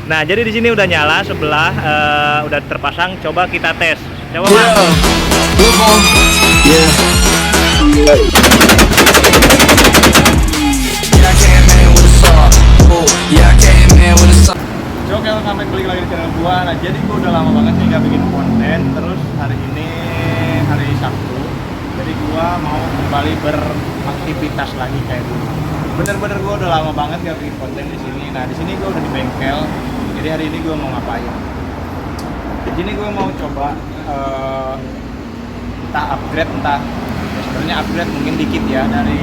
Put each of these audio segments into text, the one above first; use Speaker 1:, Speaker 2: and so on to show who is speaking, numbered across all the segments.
Speaker 1: Nah, jadi di sini udah nyala sebelah, udah terpasang. Coba kita tes. Coba, Mas. Oke, sampai balik lagi di channel gua. Nah, jadi gua udah lama banget nih gak bikin konten. Terus hari ini hari Sabtu, jadi gua mau kembali beraktivitas lagi kayak dulu. Bener-bener gua udah lama banget gak bikin konten di sini. Nah, di sini gua udah di bengkel. Jadi hari ini gua mau ngapain? Di sini gua mau coba entah upgrade, entah ya sebenarnya upgrade mungkin dikit ya, dari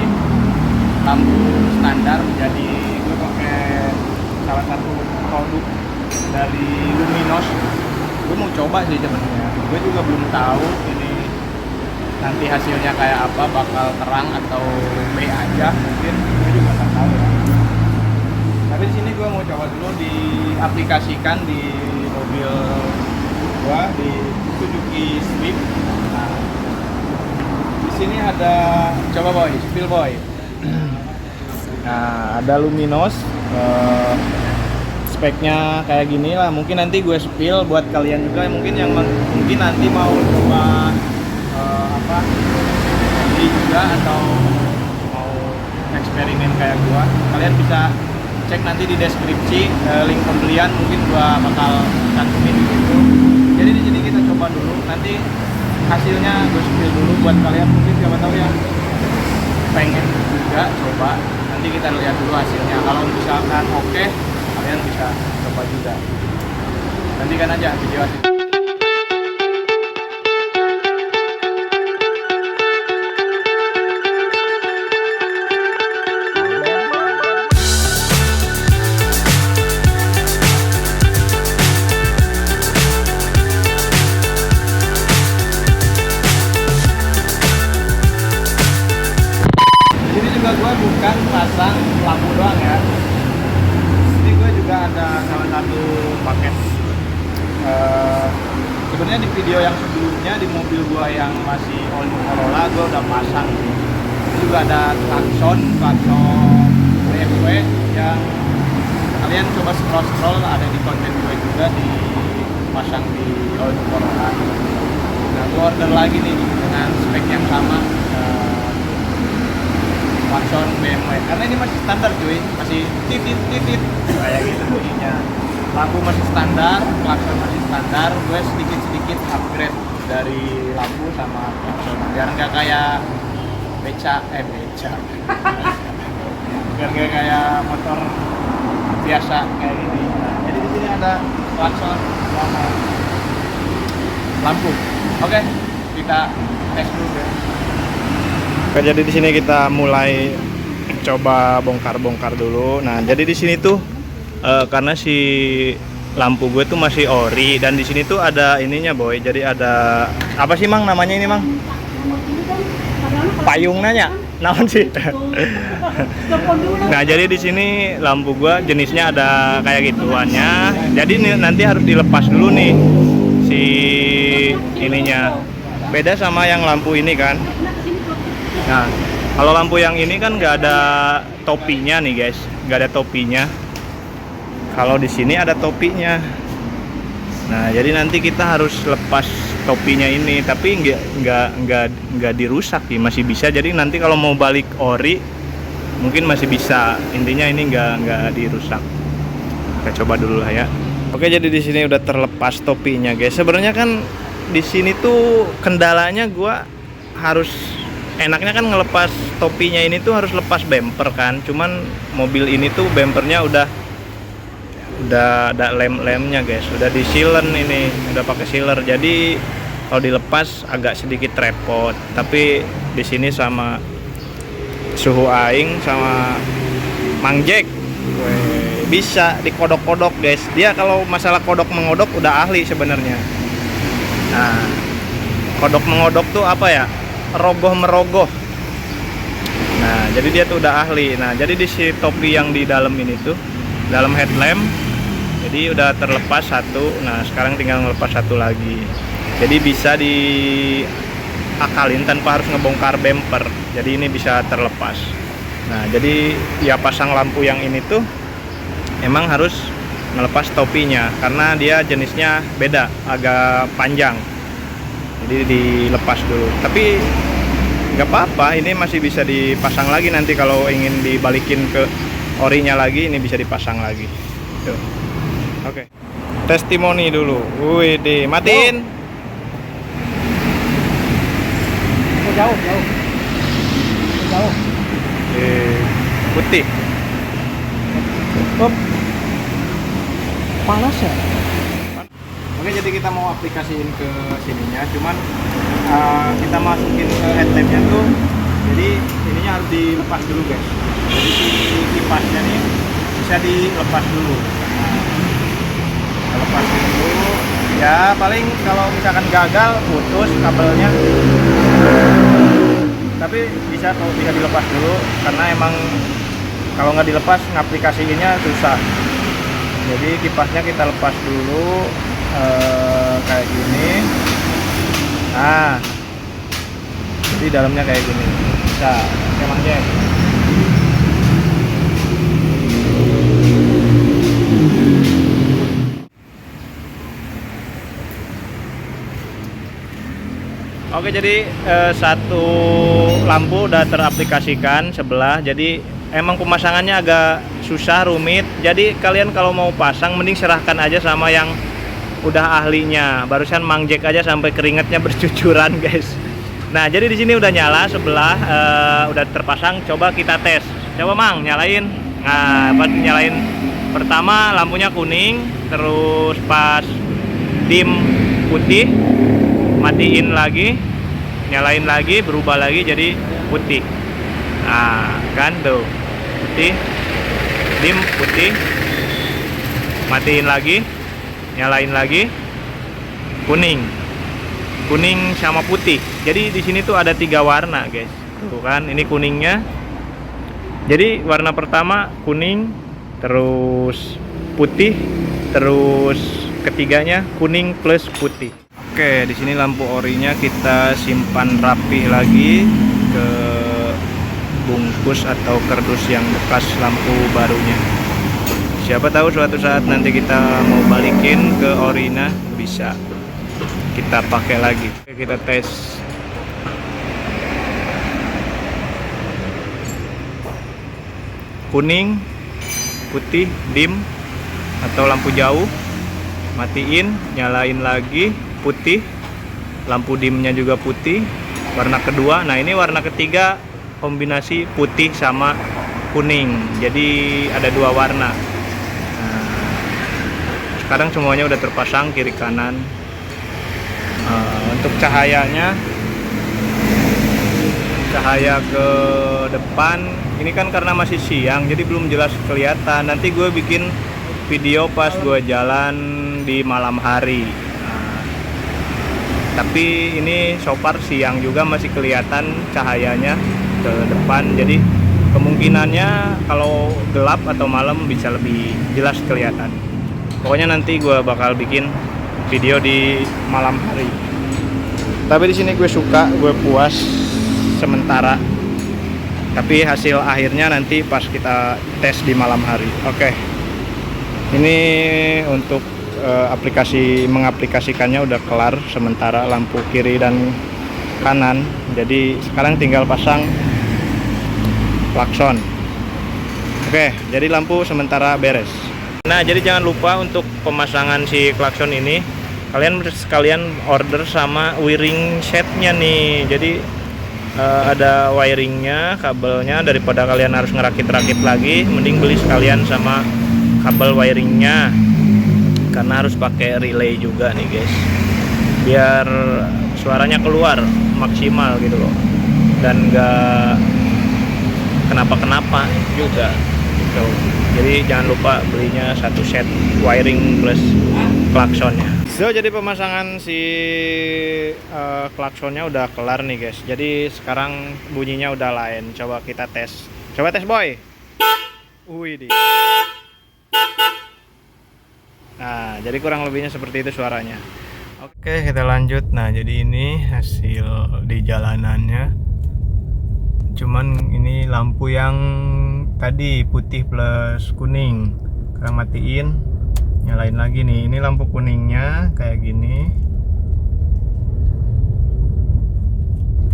Speaker 1: lampu standar menjadi gue pakai salah satu produk dari Luminos. Gue mau coba sih sebenarnya, gue juga belum tahu ini nanti hasilnya kayak apa, bakal terang atau B aja, mungkin gue juga nggak tahu ya. Tapi di sini gue mau coba dulu diaplikasikan di mobil gue, di Suzuki Swift. Nah, di sini ada, coba boy, spill boy. Nah, ada Luminos, speknya kayak gini lah. Mungkin nanti gue spill buat kalian juga, mungkin yang mungkin nanti mau coba beli juga atau mau eksperimen kayak gua. Kalian bisa cek nanti di deskripsi, link pembelian mungkin gua bakal cantumin gitu. Jadi di sini kita coba dulu, nanti hasilnya gue spill dulu buat kalian, mungkin siapa tahu yang pengen juga coba. Nanti kita lihat dulu hasilnya. Kalau misalkan oke, kalian bisa coba juga. Nantikan aja video hasil. Gue bukan pasang lampu doang ya. Ini gue juga ada salah satu paket. Sebenarnya di video yang sebelumnya di mobil gue yang masih all new Corolla, gue udah pasang. Ini juga ada klakson BMW yang kalian coba scroll ada di konten gue juga, dipasang di all new Corolla. Nah, gue order lagi nih dengan spek yang sama. Klakson BMW, karena ini masih standar cuy, masih titit kayak gitu bunyinya. Lampu masih standar, klakson masih standar. Gue sedikit upgrade dari lampu sama klakson biar nggak kayak beca biar nggak kayak motor biasa kayak gini. Nah, jadi di sini ada klakson sama lampu. Oke, kita tes dulu ya. Oke, jadi di sini kita mulai coba bongkar dulu. Nah, jadi di sini tuh karena si lampu gue tuh masih ori, dan di sini tuh ada ininya boy. Jadi ada apa sih Mang namanya ini Mang? Payung nanya. Naon sih? Nah, jadi di sini lampu gue jenisnya ada kayak gituannya. Jadi nanti harus dilepas dulu nih si ininya. Beda sama yang lampu ini kan. Nah, kalau lampu yang ini kan nggak ada topinya nih guys, nggak ada topinya. Kalau di sini ada topinya. Nah, jadi nanti kita harus lepas topinya ini, tapi nggak dirusak sih, masih bisa. Jadi nanti kalau mau balik ori, mungkin masih bisa. Intinya ini nggak dirusak. Kita coba dulu lah ya. Oke, jadi di sini udah terlepas topinya guys. Sebenarnya kan di sini tuh kendalanya gua harus enaknya kan ngelepas topinya ini tuh harus lepas bumper kan, cuman mobil ini tuh bumpernya udah ada lem-lemnya guys, udah di sealant, ini udah pakai sealer, jadi kalau dilepas agak sedikit repot. Tapi di sini sama suhu aing sama Mang Jack bisa dikodok-kodok guys. Dia kalau masalah kodok mengodok udah ahli sebenarnya. Nah, kodok mengodok tuh apa ya, rogoh merogoh. Nah, jadi dia tuh udah ahli. Nah, jadi di si topi yang di dalam ini tuh, dalam headlamp, jadi udah terlepas satu. Nah, sekarang tinggal ngelepas satu lagi. Jadi bisa diakalin tanpa harus ngebongkar bumper. Jadi ini bisa terlepas. Nah, jadi ya pasang lampu yang ini tuh emang harus ngelepas topinya karena dia jenisnya beda, agak panjang. Jadi dilepas dulu. Tapi nggak apa-apa, ini masih bisa dipasang lagi nanti kalau ingin dibalikin ke orinya lagi, ini bisa dipasang lagi. Tuh. Oke. Testimoni dulu. Wih, matiin.
Speaker 2: Jauh.
Speaker 1: Putih.
Speaker 2: Up. Panas ya?
Speaker 1: Oke, jadi kita mau aplikasiin ke sininya, cuman kita masukin ke headlampnya tuh, jadi ininya harus dilepas dulu guys. Jadi si kipasnya nih bisa dilepas dulu. Nah, lepas dulu. Ya paling kalau misalkan gagal putus kabelnya, tapi bisa dilepas dulu karena emang kalau nggak dilepas ngaplikasiinnya susah. Jadi kipasnya kita lepas dulu kayak gini. Nah, jadi dalamnya kayak gini. Bisa, emangnya. Oke, jadi satu lampu udah teraplikasikan sebelah. Jadi emang pemasangannya agak susah, rumit. Jadi kalian kalau mau pasang mending serahkan aja sama yang udah ahlinya. Barusan Mang Jack aja sampai keringatnya bercucuran, guys. Nah, jadi di sini udah nyala sebelah, udah terpasang. Coba kita tes. Coba Mang, nyalain. Nah, pas nyalain pertama lampunya kuning, terus pas dim putih, matiin lagi, nyalain lagi, berubah lagi jadi putih. Nah, kan tuh putih, dim putih, matiin lagi, nyalain lagi, kuning sama putih. Jadi di sini tuh ada 3 warna guys. Tuh kan, ini kuningnya. Jadi warna pertama kuning, terus putih, terus ketiganya kuning plus putih. Oke, di sini lampu orinya kita simpan rapih lagi ke bungkus atau kardus yang bekas lampu barunya. Siapa tahu suatu saat nanti kita mau balikin ke orina, bisa kita pakai lagi. Oke, kita tes. Kuning, putih, dim atau lampu jauh, matiin, nyalain lagi, putih, lampu dimnya juga putih, warna kedua. Nah, ini warna ketiga kombinasi putih sama kuning, jadi ada 2 warna. Nah, sekarang semuanya udah terpasang kiri kanan. Untuk cahayanya, cahaya ke depan ini kan karena masih siang jadi belum jelas kelihatan. Nanti gue bikin video pas gue jalan di malam hari. Tapi ini so far siang juga masih kelihatan cahayanya ke depan, jadi kemungkinannya kalau gelap atau malam bisa lebih jelas kelihatan. Pokoknya nanti gue bakal bikin video di malam hari. Tapi di sini gue suka, gue puas sementara. Tapi hasil akhirnya nanti pas kita tes di malam hari. Oke. Ini untuk mengaplikasikannya udah kelar sementara, lampu kiri dan kanan. Jadi sekarang tinggal pasang klakson. Oke, jadi lampu sementara beres. Nah, jadi jangan lupa untuk pemasangan si klakson ini kalian sekalian order sama wiring setnya nih. Jadi ada wiringnya, kabelnya, daripada kalian harus ngerakit-rakit lagi, mending beli sekalian sama kabel wiringnya. Karena harus pakai relay juga nih guys, biar suaranya keluar maksimal gitu loh, dan nggak kenapa-kenapa juga gitu. Jadi jangan lupa belinya satu set wiring plus klaksonnya. So, jadi pemasangan si klaksonnya udah kelar nih guys. Jadi sekarang bunyinya udah lain. Coba kita tes. Coba tes boy. Wih. Nah, jadi kurang lebihnya seperti itu suaranya. Oke, kita lanjut. Nah, jadi ini hasil di jalanannya. Cuman ini lampu yang tadi putih plus kuning. Kita matiin. Nyalain lagi nih, ini lampu kuningnya kayak gini.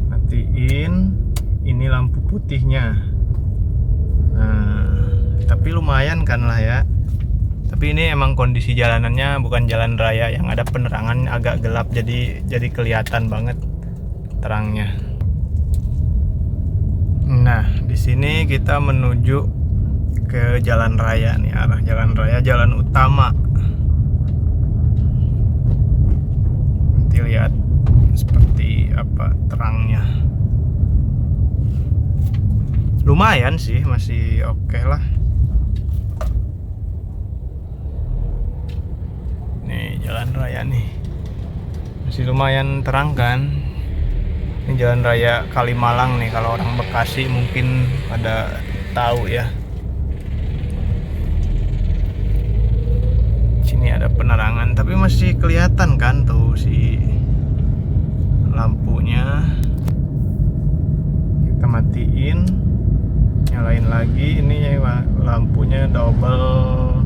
Speaker 1: Matiin, ini lampu putihnya. Nah, tapi lumayan kan lah ya. Tapi ini emang kondisi jalanannya bukan jalan raya yang ada penerangan, agak gelap, jadi kelihatan banget terangnya. Nah, di sini kita menuju ke jalan raya nih, arah jalan raya, jalan utama. Nanti lihat seperti apa terangnya. Lumayan sih, masih oke lah. Nih jalan raya nih, masih lumayan terang kan. Ini jalan raya Kalimalang nih, kalau orang Bekasi mungkin pada tahu ya. Sini ada penerangan, tapi masih kelihatan kan tuh si lampunya. Kita matiin, nyalain lagi. Ini lampunya double,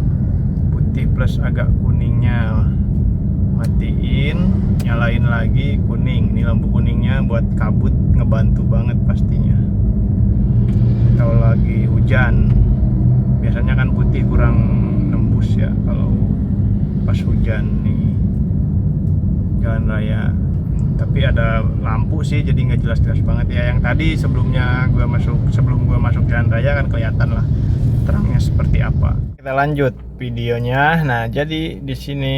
Speaker 1: putih plus agak kuningnya. Matiin, nyalain lagi, kuning. Ini lampu kuningnya buat kabut, ngebantu banget pastinya. Kalau lagi hujan, biasanya kan putih kurang nembus ya kalau pas hujan nih jalan raya. Tapi ada lampu sih, jadi nggak jelas-jelas banget ya. Yang tadi sebelum gua masuk jalan raya kan kelihatan lah terangnya seperti apa. Kita lanjut videonya. Nah, jadi di sini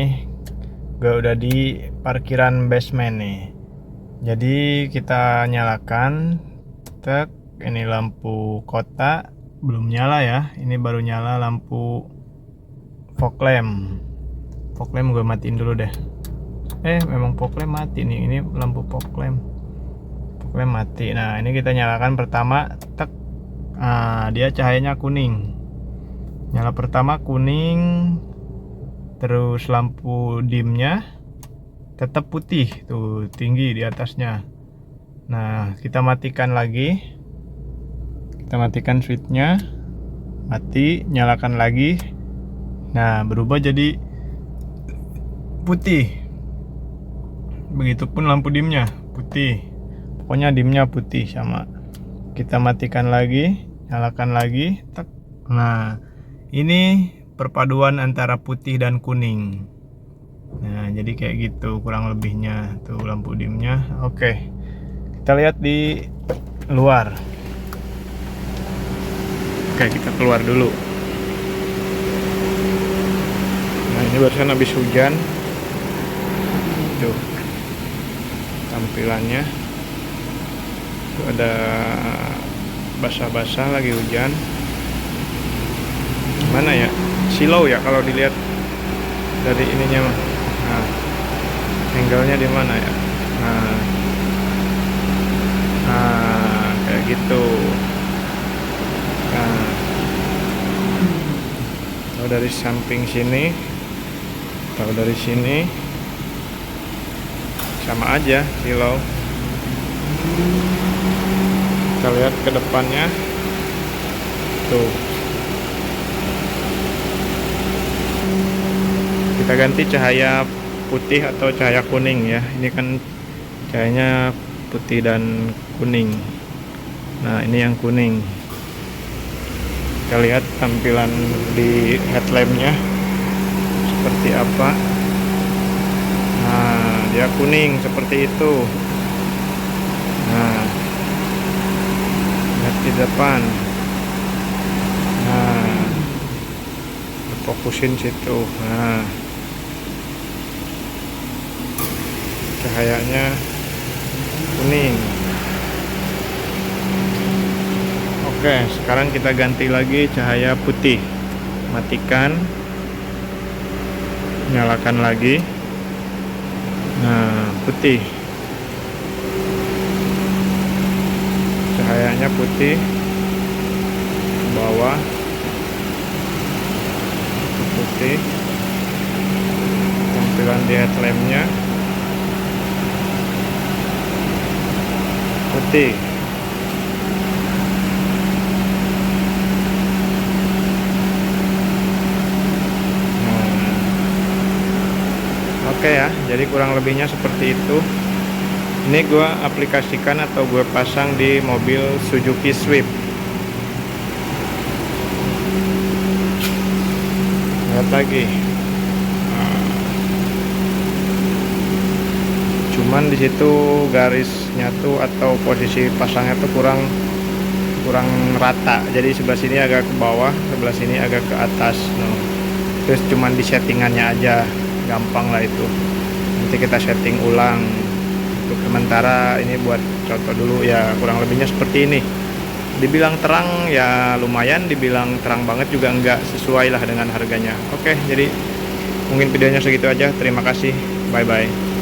Speaker 1: gue udah di parkiran basement nih. Jadi kita nyalakan, tek, ini lampu kota belum nyala ya. Ini baru nyala lampu fog lamp. Fog lamp gue matiin dulu deh. Memang fog lamp mati nih. Ini lampu fog lamp. Fog lamp mati. Nah, ini kita nyalakan pertama, tek. Nah, dia cahayanya kuning. Nyala pertama kuning. Terus lampu dimnya tetap putih tuh, tinggi di atasnya. Nah, kita matikan lagi. Kita matikan switchnya, mati, nyalakan lagi. Nah, berubah jadi putih. Begitupun lampu dimnya putih. Pokoknya dimnya putih sama. Kita matikan lagi, nyalakan lagi, tek. Nah, ini perpaduan antara putih dan kuning. Nah, jadi kayak gitu kurang lebihnya tuh lampu dimnya. Oke, kita lihat di luar. Oke, kita keluar dulu. Nah, ini barusan habis hujan. Tuh tampilannya. Tuh ada basah-basah lagi hujan. Mana ya? Silau ya kalau dilihat dari ininya mah. Nah, angle-nya di mana ya? Nah, kayak gitu. Nah, kalau dari samping sini, kalau dari sini sama aja silau. Kita lihat ke depannya. Tuh. Kita ganti cahaya putih atau cahaya kuning ya. Ini kan cahayanya putih dan kuning. Nah, ini yang kuning. Kita lihat tampilan di headlampnya seperti apa. Nah, dia kuning seperti itu. Nah, lihat di depan. Nah, fokusin situ. Nah, cahayanya kuning. Oke, sekarang kita ganti lagi cahaya putih. Matikan, nyalakan lagi. Nah, putih. Cahayanya putih ke bawah. Putih. Tampilan di headlampnya putih. Nah, Oke ya, jadi kurang lebihnya seperti itu. Ini gue aplikasikan atau gue pasang di mobil Suzuki Swift. Lihat lagi. Cuman di situ garisnya tuh atau posisi pasangnya tuh kurang rata. Jadi sebelah sini agak ke bawah, sebelah sini agak ke atas. Nah, terus cuman di settingannya aja, gampang lah itu. Nanti kita setting ulang. Untuk sementara ini buat contoh dulu ya, kurang lebihnya seperti ini. Dibilang terang ya lumayan, dibilang terang banget juga enggak, sesuai lah dengan harganya. Oke, jadi mungkin videonya segitu aja. Terima kasih. Bye bye.